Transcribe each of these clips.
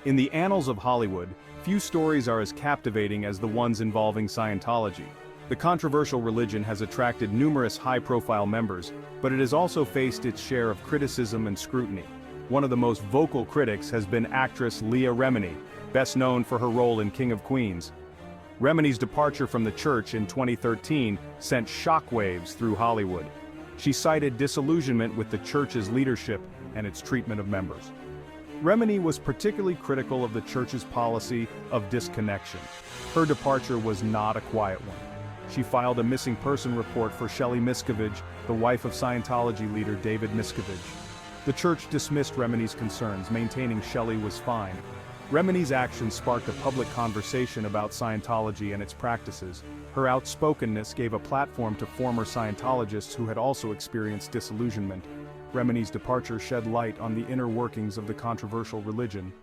In the annals of Hollywood, few stories are as captivating as the ones involving Scientology. The controversial religion has attracted numerous high-profile members, but it has also faced its share of criticism and scrutiny. One of the most vocal critics has been actress Leah Remini, best known for her role in King of Queens. Remini's departure from the church in 2013 sent shockwaves through Hollywood. She cited disillusionment with the church's leadership and its treatment of members. Remini was particularly critical of the church's policy of disconnection. Her departure was not a quiet one. She filed a missing person report for Shelley Miscavige, the wife of Scientology leader David Miscavige. The church dismissed Remini's concerns, maintaining Shelley was fine. Remini's actions sparked a public conversation about Scientology and its practices. Her outspokenness gave a platform to former Scientologists who had also experienced disillusionment. Remini's departure shed light on the inner workings of the controversial religion.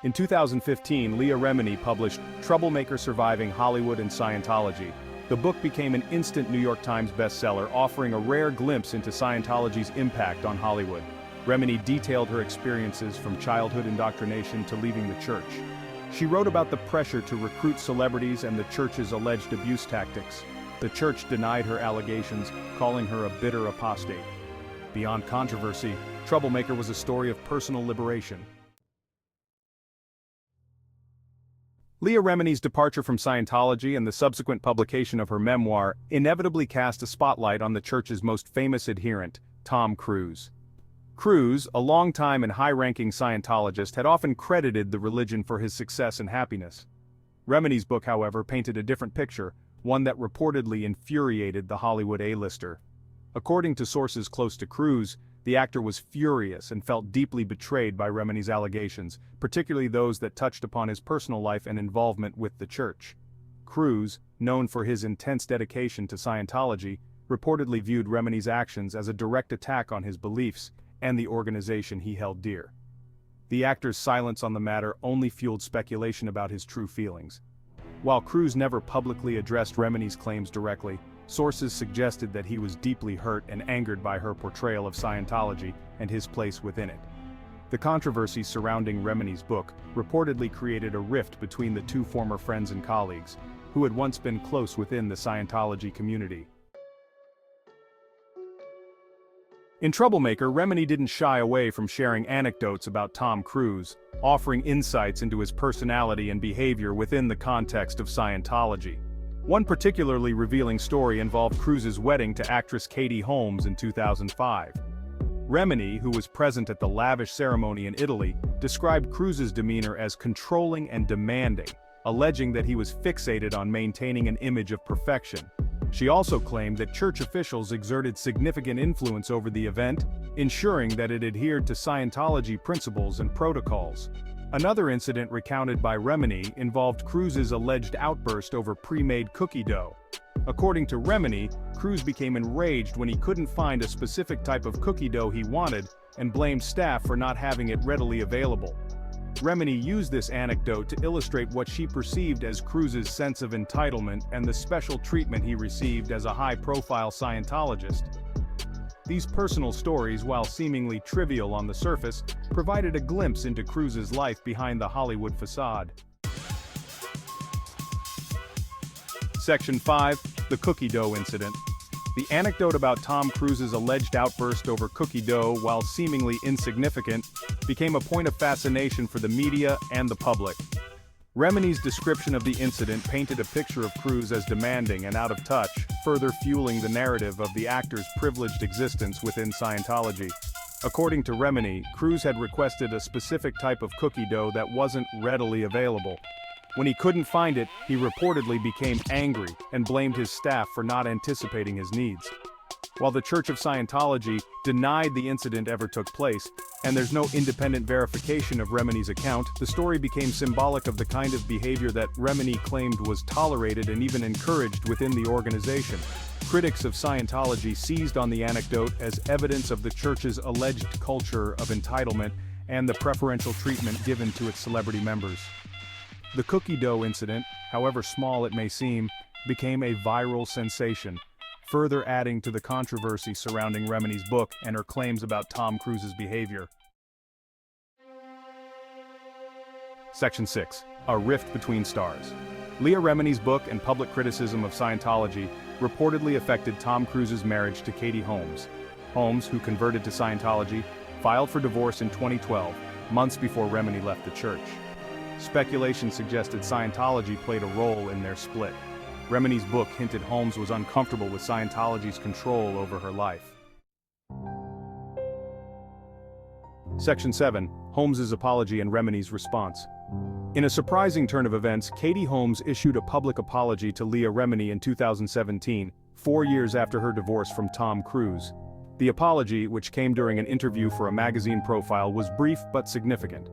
In 2015, Leah Remini published Troublemaker Surviving Hollywood and Scientology. The book became an instant New York Times bestseller, offering a rare glimpse into Scientology's impact on Hollywood. Remini detailed her experiences from childhood indoctrination to leaving the church. She wrote about the pressure to recruit celebrities and the church's alleged abuse tactics. The church denied her allegations, calling her a bitter apostate. Beyond controversy, Troublemaker was a story of personal liberation. Leah Remini's departure from Scientology and the subsequent publication of her memoir inevitably cast a spotlight on the church's most famous adherent, Tom Cruise. Cruise, a longtime and high-ranking Scientologist, had often credited the religion for his success and happiness. Remini's book, however, painted a different picture, one that reportedly infuriated the Hollywood A-lister. According to sources close to Cruise, the actor was furious and felt deeply betrayed by Remini's allegations, particularly those that touched upon his personal life and involvement with the church. Cruise, known for his intense dedication to Scientology, reportedly viewed Remini's actions as a direct attack on his beliefs and the organization he held dear. The actor's silence on the matter only fueled speculation about his true feelings. While Cruise never publicly addressed Remini's claims directly, sources suggested that he was deeply hurt and angered by her portrayal of Scientology and his place within it. The controversy surrounding Remini's book reportedly created a rift between the two former friends and colleagues, who had once been close within the Scientology community. In Troublemaker, Remini didn't shy away from sharing anecdotes about Tom Cruise, offering insights into his personality and behavior within the context of Scientology. One particularly revealing story involved Cruise's wedding to actress Katie Holmes in 2005. Remini, who was present at the lavish ceremony in Italy, described Cruise's demeanor as controlling and demanding, alleging that he was fixated on maintaining an image of perfection. She also claimed that church officials exerted significant influence over the event, ensuring that it adhered to Scientology principles and protocols. Another incident recounted by Remini involved Cruise's alleged outburst over pre-made cookie dough. According to Remini, Cruise became enraged when he couldn't find a specific type of cookie dough he wanted and blamed staff for not having it readily available. Remini used this anecdote to illustrate what she perceived as Cruise's sense of entitlement and the special treatment he received as a high-profile Scientologist. These personal stories, while seemingly trivial on the surface, provided a glimpse into Cruise's life behind the Hollywood facade. Section 5. The Cookie Dough Incident. The anecdote about Tom Cruise's alleged outburst over cookie dough, while seemingly insignificant, became a point of fascination for the media and the public. Remini's description of the incident painted a picture of Cruise as demanding and out of touch, further fueling the narrative of the actor's privileged existence within Scientology. According to Remini, Cruise had requested a specific type of cookie dough that wasn't readily available. When he couldn't find it, he reportedly became angry and blamed his staff for not anticipating his needs. While the Church of Scientology denied the incident ever took place, and there's no independent verification of Remini's account, the story became symbolic of the kind of behavior that Remini claimed was tolerated and even encouraged within the organization. Critics of Scientology seized on the anecdote as evidence of the church's alleged culture of entitlement and the preferential treatment given to its celebrity members. The cookie dough incident, however small it may seem, became a viral sensation, further adding to the controversy surrounding Remini's book and her claims about Tom Cruise's behavior. Section 6. A Rift Between Stars. Leah Remini's book and public criticism of Scientology reportedly affected Tom Cruise's marriage to Katie Holmes. Holmes, who converted to Scientology, filed for divorce in 2012, months before Remini left the church. Speculation suggested Scientology played a role in their split. Remini's book hinted Holmes was uncomfortable with Scientology's control over her life. Section 7. Holmes's apology and Remini's response. In a surprising turn of events, Katie Holmes issued a public apology to Leah Remini in 2017, 4 years after her divorce from Tom Cruise. The apology, which came during an interview for a magazine profile, was brief but significant.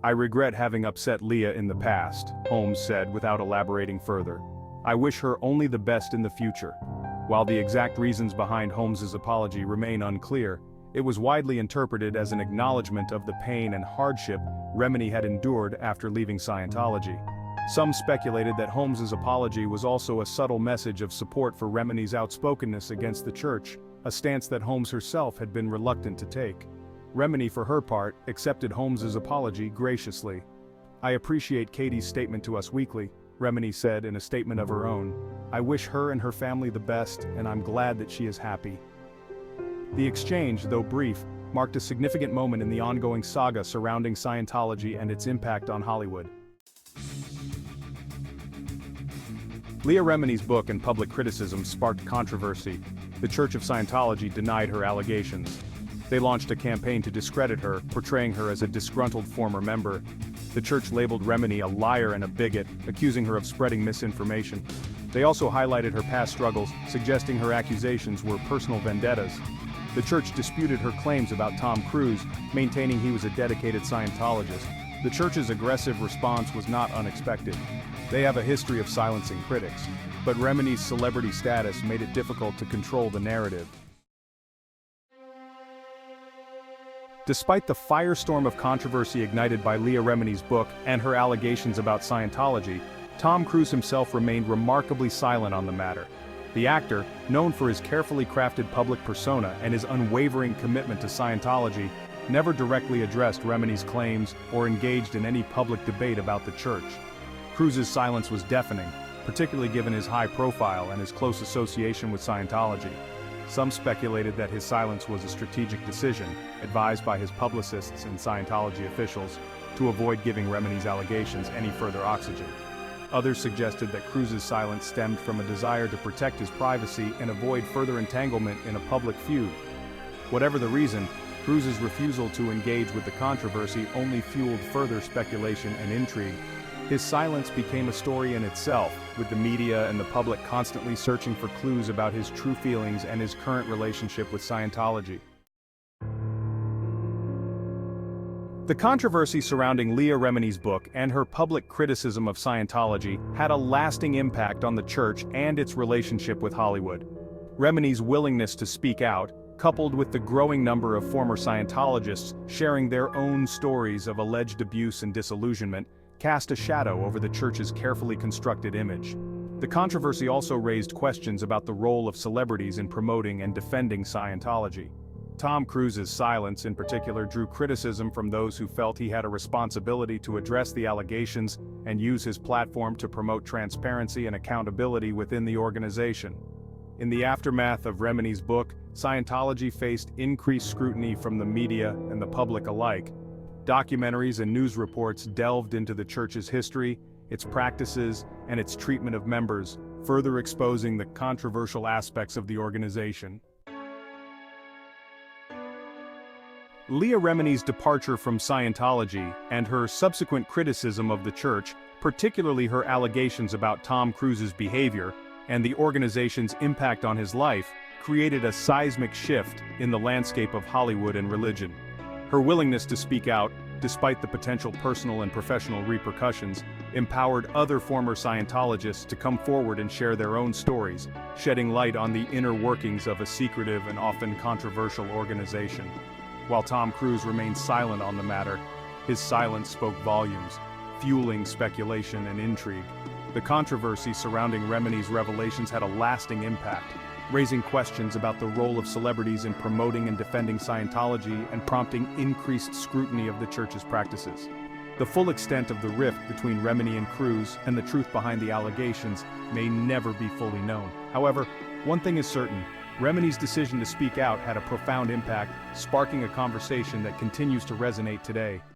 "I regret having upset Leah in the past," Holmes said without elaborating further. "I wish her only the best in the future." While the exact reasons behind Holmes's apology remain unclear, it was widely interpreted as an acknowledgement of the pain and hardship Remini had endured after leaving Scientology. Some speculated that Holmes's apology was also a subtle message of support for Remini's outspokenness against the church, a stance that Holmes herself had been reluctant to take. Remini, for her part, accepted Holmes's apology graciously. "I appreciate Katie's statement to Us Weekly," Remini said in a statement of her own. "I wish her and her family the best, and I'm glad that she is happy." The exchange, though brief, marked a significant moment in the ongoing saga surrounding Scientology and its impact on Hollywood. Leah Remini's book and public criticism sparked controversy. The Church of Scientology denied her allegations. They launched a campaign to discredit her, portraying her as a disgruntled former member. The church labeled Remini a liar and a bigot, accusing her of spreading misinformation. They also highlighted her past struggles, suggesting her accusations were personal vendettas. The church disputed her claims about Tom Cruise, maintaining he was a dedicated Scientologist. The church's aggressive response was not unexpected. They have a history of silencing critics, but Remini's celebrity status made it difficult to control the narrative. Despite the firestorm of controversy ignited by Leah Remini's book and her allegations about Scientology, Tom Cruise himself remained remarkably silent on the matter. The actor, known for his carefully crafted public persona and his unwavering commitment to Scientology, never directly addressed Remini's claims or engaged in any public debate about the church. Cruise's silence was deafening, particularly given his high profile and his close association with Scientology. Some speculated that his silence was a strategic decision, advised by his publicists and Scientology officials, to avoid giving Remini's allegations any further oxygen. Others suggested that Cruise's silence stemmed from a desire to protect his privacy and avoid further entanglement in a public feud. Whatever the reason, Cruise's refusal to engage with the controversy only fueled further speculation and intrigue. His silence became a story in itself, with the media and the public constantly searching for clues about his true feelings and his current relationship with Scientology. The controversy surrounding Leah Remini's book and her public criticism of Scientology had a lasting impact on the church and its relationship with Hollywood. Remini's willingness to speak out, coupled with the growing number of former Scientologists sharing their own stories of alleged abuse and disillusionment, cast a shadow over the church's carefully constructed image. The controversy also raised questions about the role of celebrities in promoting and defending Scientology. Tom Cruise's silence in particular drew criticism from those who felt he had a responsibility to address the allegations and use his platform to promote transparency and accountability within the organization. In the aftermath of Remini's book, Scientology faced increased scrutiny from the media and the public alike. Documentaries and news reports delved into the church's history, its practices, and its treatment of members, further exposing the controversial aspects of the organization. Leah Remini's departure from Scientology and her subsequent criticism of the church, particularly her allegations about Tom Cruise's behavior and the organization's impact on his life, created a seismic shift in the landscape of Hollywood and religion. Her willingness to speak out, despite the potential personal and professional repercussions, empowered other former Scientologists to come forward and share their own stories, shedding light on the inner workings of a secretive and often controversial organization. While Tom Cruise remained silent on the matter, his silence spoke volumes, fueling speculation and intrigue. The controversy surrounding Remini's revelations had a lasting impact, raising questions about the role of celebrities in promoting and defending Scientology and prompting increased scrutiny of the church's practices. The full extent of the rift between Remini and Cruz and the truth behind the allegations may never be fully known. However, one thing is certain: Remini's decision to speak out had a profound impact, sparking a conversation that continues to resonate today.